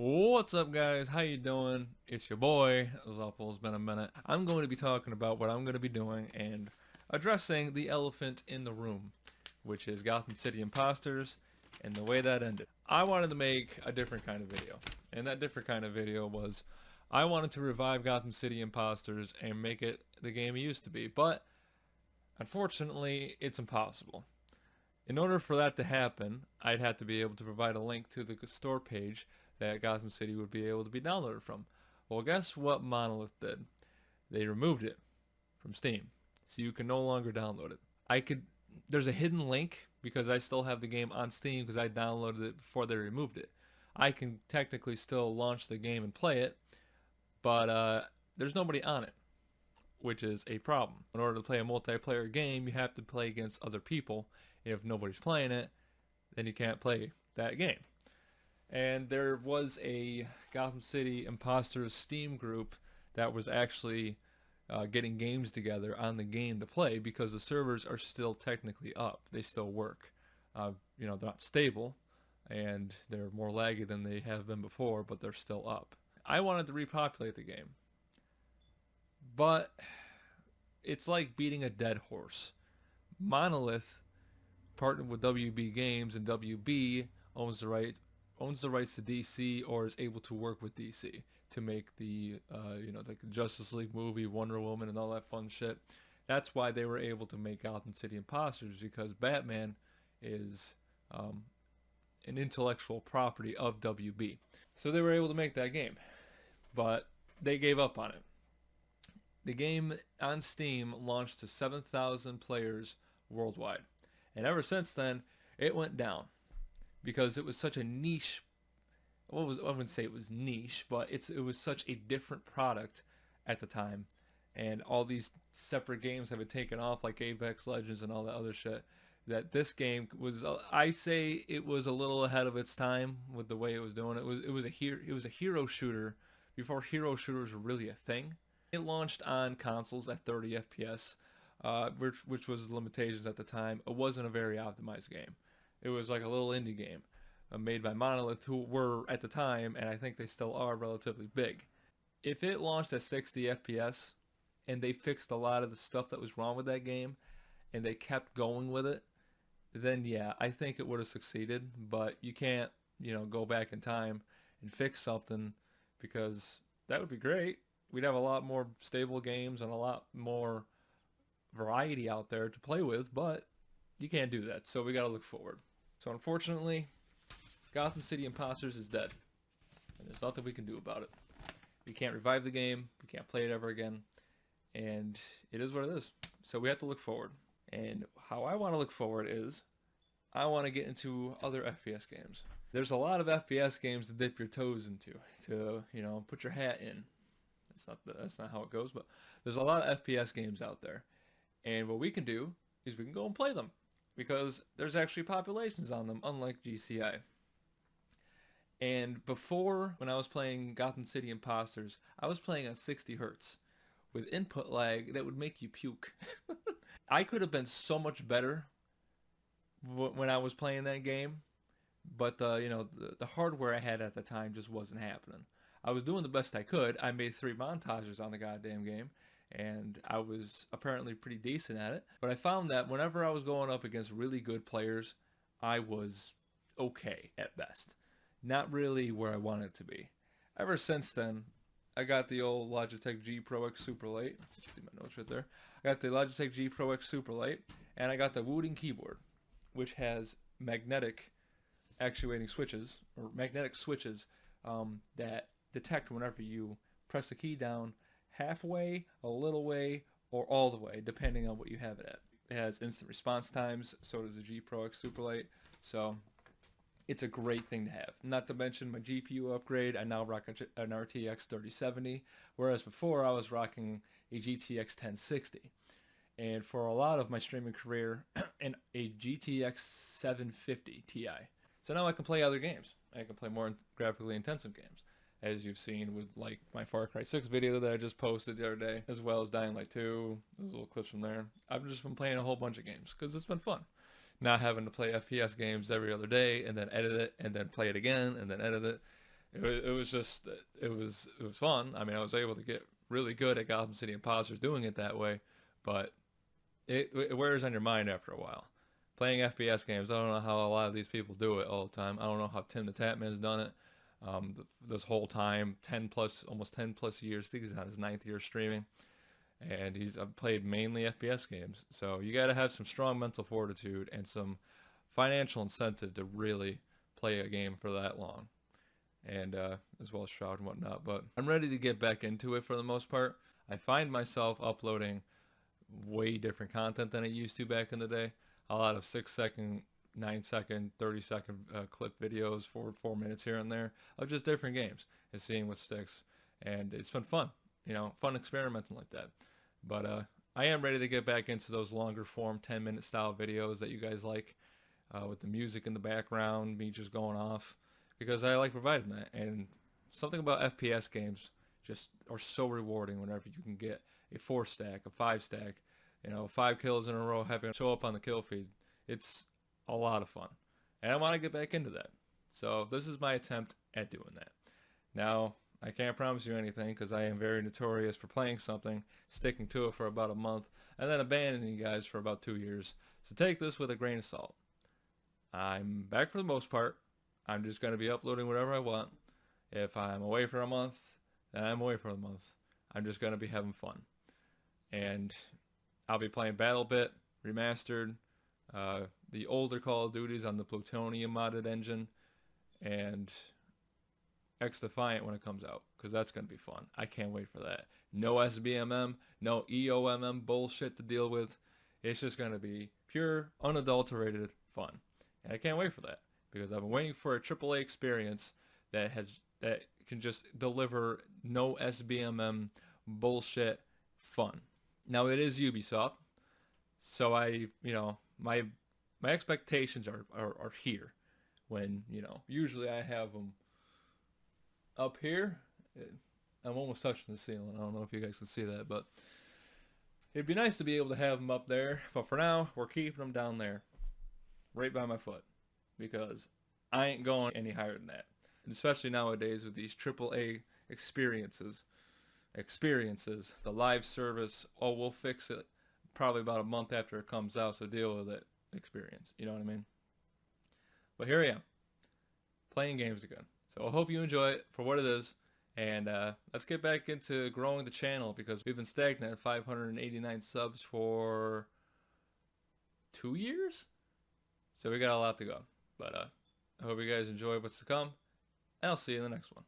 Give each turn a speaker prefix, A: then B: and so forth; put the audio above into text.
A: What's up, guys? How you doing? It's your boy. It was awful. It's been a minute. I'm going to be talking about what I'm going to be doing and addressing the elephant in the room, which is Gotham City Imposters and the way that ended. I wanted to make a different kind of video, and that different kind of video was I wanted to revive Gotham City Imposters and make it the game it used to be, but unfortunately, it's impossible. In order for that to happen, I'd have to be able to provide a link to the store page that Gotham City would be able to be downloaded from. Well, guess what Monolith did? They removed it from Steam, so you can no longer download it. There's a hidden link because I still have the game on Steam because I downloaded it before they removed it. I can technically still launch the game and play it, but there's nobody on it, which is a problem. In order to play a multiplayer game, you have to play against other people. If nobody's playing it, then you can't play that game. And there was a Gotham City Imposters Steam group that was actually getting games together on the game to play because the servers are still technically up. They still work. They're not stable, and they're more laggy than they have been before, but they're still up. I wanted to repopulate the game, but it's like beating a dead horse. Monolith partnered with WB Games, and WB owns the rights to DC, or is able to work with DC to make like the Justice League movie, Wonder Woman, and all that fun shit. That's why they were able to make Gotham City Imposters, because Batman is an intellectual property of WB. So they were able to make that game, but they gave up on it. The game on Steam launched to 7,000 players worldwide, and ever since then it went down because it was such a niche. I wouldn't say it was niche, but it was such a different product at the time, and all these separate games have been taken off, like Apex Legends and all that other shit. That this game was, I say, it was a little ahead of its time with the way it was doing. It was a hero shooter before hero shooters were really a thing. It launched on consoles at 30 FPS, which was the limitations at the time. It wasn't a very optimized game. It was like a little indie game made by Monolith, who were at the time, and I think they still are, relatively big. If it launched at 60 FPS and they fixed a lot of the stuff that was wrong with that game and they kept going with it, then yeah, I think it would have succeeded. But you can't, go back in time and fix something, because that would be great. We'd have a lot more stable games and a lot more variety out there to play with, but you can't do that, so we gotta look forward. So unfortunately, Gotham City Imposters is dead, and there's nothing we can do about it. We can't revive the game, we can't play it ever again, and it is what it is. So we have to look forward. And how I want to look forward is, I want to get into other FPS games. There's a lot of FPS games to dip your toes into, to, put your hat in. That's not how it goes, but there's a lot of FPS games out there. And what we can do is we can go and play them, because there's actually populations on them, unlike GCI. And before, when I was playing Gotham City Imposters, I was playing on 60 hertz with input lag that would make you puke. I could have been so much better when I was playing that game, but the hardware I had at the time just wasn't happening. I was doing the best I could. I made 3 montages on the goddamn game, and I was apparently pretty decent at it. But I found that whenever I was going up against really good players, I was okay at best. Not really where I wanted to be. Ever since then, I got the old Logitech G Pro X Super Lite. See my notes right there. I got the Logitech G Pro X Super Lite, and I got the Wooting keyboard, which has magnetic actuating switches, or magnetic switches, that detect whenever you press the key down halfway, a little way, or all the way, depending on what you have it at. It has instant response times, so does the G Pro X Super Lite, so it's a great thing to have. Not to mention my GPU upgrade. I now rock an RTX 3070, whereas before I was rocking a GTX 1060. And for a lot of my streaming career, a GTX 750 Ti. So now I can play other games. I can play more graphically intensive games, as you've seen with like my Far Cry 6 video that I just posted the other day, as well as Dying Light 2, those little clips from there. I've just been playing a whole bunch of games because it's been fun. Not having to play FPS games every other day and then edit it and then play it again and then edit it. it was just it was fun. I mean, I was able to get really good at Gotham City Imposters doing it that way, but it wears on your mind after a while. Playing FPS games, I don't know how a lot of these people do it all the time. I don't know how Tim the Tatman's done it this whole time, 10 plus, almost 10 plus years. I think he's on his 9th year streaming, and he's played mainly FPS games. So you got to have some strong mental fortitude and some financial incentive to really play a game for that long, and as well as Shroud and whatnot. But I'm ready to get back into it for the most part. I find myself uploading way different content than I used to back in the day. A lot of 6 second, 9 second, 30 second clip videos for 4 minutes here and there of just different games and seeing what sticks. And it's been fun, fun experimenting like that. But I am ready to get back into those longer form 10-minute style videos that you guys like, with the music in the background, me just going off, because I like providing that. And something about FPS games just are so rewarding whenever you can get a 4 stack, a 5 stack, 5 kills in a row, having to show up on the kill feed. It's a lot of fun, and I want to get back into that. So this is my attempt at doing that. Now, I can't promise you anything because I am very notorious for playing something, sticking to it for about a month, and then abandoning you guys for about 2 years. So take this with a grain of salt. I'm back for the most part. I'm just going to be uploading whatever I want. If I'm away for a month, then I'm away for a month. I'm just going to be having fun. And I'll be playing BattleBit Remastered, the older Call of Duties on the Plutonium modded engine, and X Defiant when it comes out, because that's going to be fun. I can't wait for that. No SBMM, no EOMM bullshit to deal with. It's just going to be pure, unadulterated fun. And I can't wait for that, because I've been waiting for a AAA experience that can just deliver no SBMM bullshit fun. Now, it is Ubisoft, so my expectations are here, when usually I have them up here. I'm almost touching the ceiling. I don't know if you guys can see that, but it'd be nice to be able to have them up there. But for now, we're keeping them down there, right by my foot, because I ain't going any higher than that. And especially nowadays with these AAA experiences, the live service, oh, we'll fix it probably about a month after it comes out, so deal with it experience. You know what I mean? But here I am, playing games again. So I hope you enjoy it for what it is, and let's get back into growing the channel, because we've been stagnant at 589 subs for 2 years? So we got a lot to go. But I hope you guys enjoy what's to come, and I'll see you in the next one.